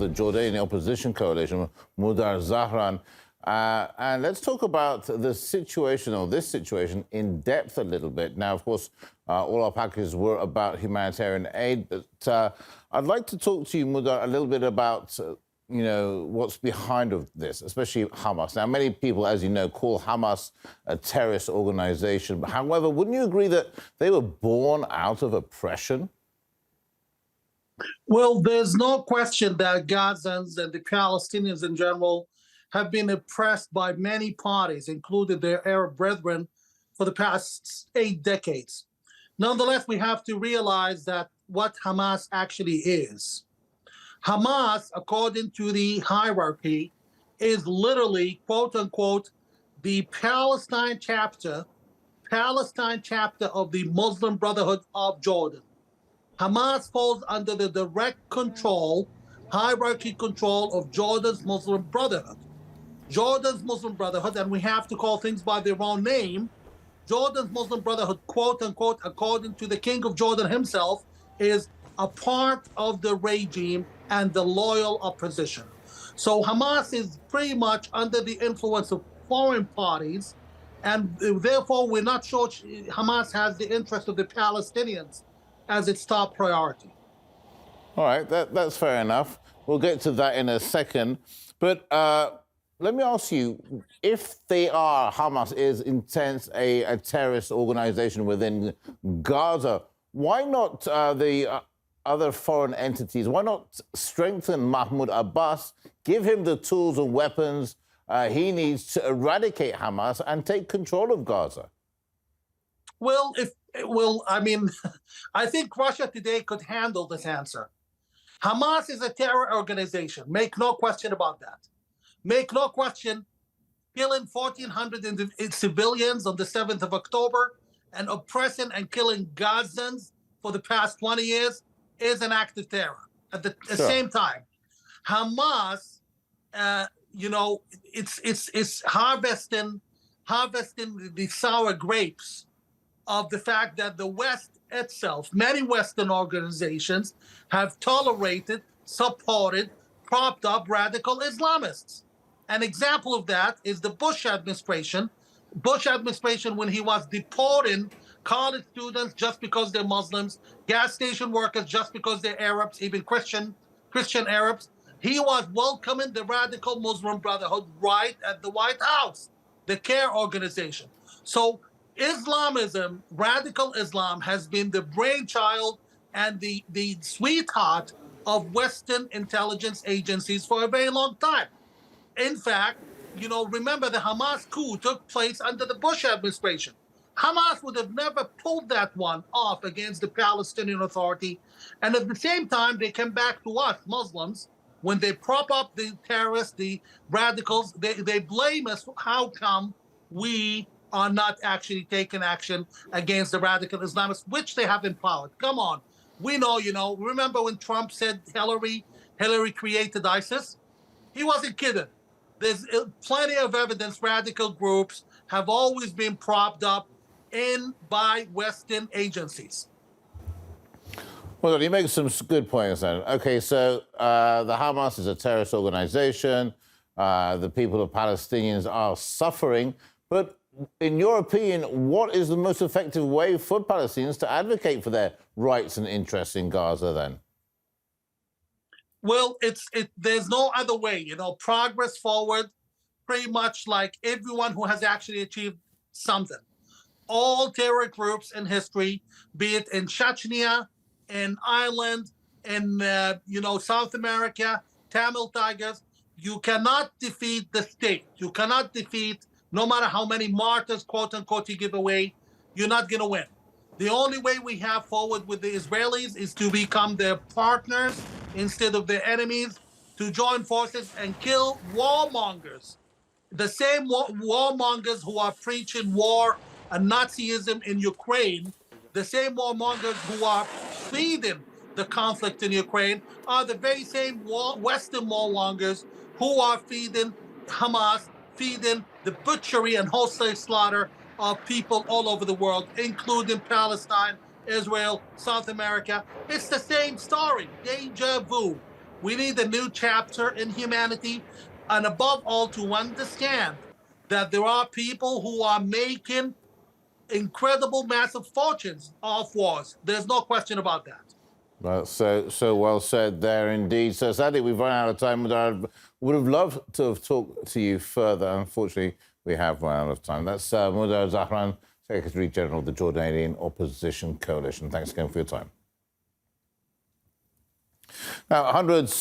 the Jordanian opposition coalition, Mudar, Zahran. And let's talk about this situation in depth a little bit. Now, of course, all our packages were about humanitarian aid, but I'd like to talk to you, Mudar, a little bit about what's behind of this, especially Hamas. Now, many people, as you know, call Hamas a terrorist organization. However, wouldn't you agree that they were born out of oppression? Well, there's no question that Gazans and the Palestinians in general have been oppressed by many parties, including their Arab brethren, for the past 8 decades. Nonetheless, we have to realize that what Hamas actually is. Hamas, according to the hierarchy, is literally, quote unquote, the Palestine chapter of the Muslim Brotherhood of Jordan. Hamas falls under the direct hierarchy control of Jordan's Muslim Brotherhood. Jordan's Muslim Brotherhood, and we have to call things by their own name, Jordan's Muslim Brotherhood, quote unquote, according to the King of Jordan himself, is a part of the regime and the loyal opposition. So Hamas is pretty much under the influence of foreign parties, and therefore we're not sure Hamas has the interest of the Palestinians as its top priority. All right, that's fair enough. We'll get to that in a second. But let me ask you, if Hamas is intense a terrorist organization within Gaza, why not the other foreign entities? Why not strengthen Mahmoud Abbas, give him the tools and weapons he needs to eradicate Hamas and take control of Gaza? Well, I think Russia today could handle this answer. Hamas is a terror organization. Make no question about that. Make no question, killing 1,400 civilians on the 7th of October and oppressing and killing Gazans for the past 20 years is an act of terror. At the same time, Hamas, it's harvesting the sour grapes of the fact that the West itself, many Western organizations, have tolerated, supported, propped up radical Islamists. An example of that is the Bush administration. Bush administration, when he was deporting college students just because they're Muslims, gas station workers just because they're Arabs, even Christian Arabs, he was welcoming the radical Muslim Brotherhood right at the White House, the CARE organization. So Islamism, radical Islam, has been the brainchild and the sweetheart of Western intelligence agencies for a very long time. In fact, remember the Hamas coup took place under the Bush administration. Hamas would have never pulled that one off against the Palestinian Authority. And at the same time, they come back to us, Muslims, when they prop up the terrorists, the radicals, they blame us for how come we are not actually taking action against the radical Islamists, which they have empowered. Come on. We know, remember when Trump said Hillary created ISIS? He wasn't kidding. There's plenty of evidence radical groups have always been propped up by Western agencies. Well, you make some good points then. Okay, so the Hamas is a terrorist organization. The people of Palestinians are suffering. But in your opinion, what is the most effective way for Palestinians to advocate for their rights and interests in Gaza then? Well, there's no other way, progress forward, pretty much like everyone who has actually achieved something. All terror groups in history, be it in Chechnya, in Ireland, in South America, Tamil Tigers, you cannot defeat the state. You cannot defeat, no matter how many martyrs, quote unquote, you give away, you're not going to win. The only way we have forward with the Israelis is to become their partners instead of their enemies, to join forces and kill warmongers. The same warmongers who are preaching war and Nazism in Ukraine, the same warmongers who are feeding the conflict in Ukraine are the very same Western warmongers who are feeding Hamas, feeding the butchery and wholesale slaughter of people all over the world, including Palestine, Israel, South America. It's the same story, deja vu. We need a new chapter in humanity. And above all, to understand that there are people who are making incredible, massive fortunes off wars. There's no question about that. Well, so well said there indeed. So sadly, we've run out of time. I would have loved to have talked to you further. Unfortunately, we have run out of time. That's Mudar Zahran, Secretary General of the Jordanian Opposition Coalition. Thanks again for your time. Now, hundreds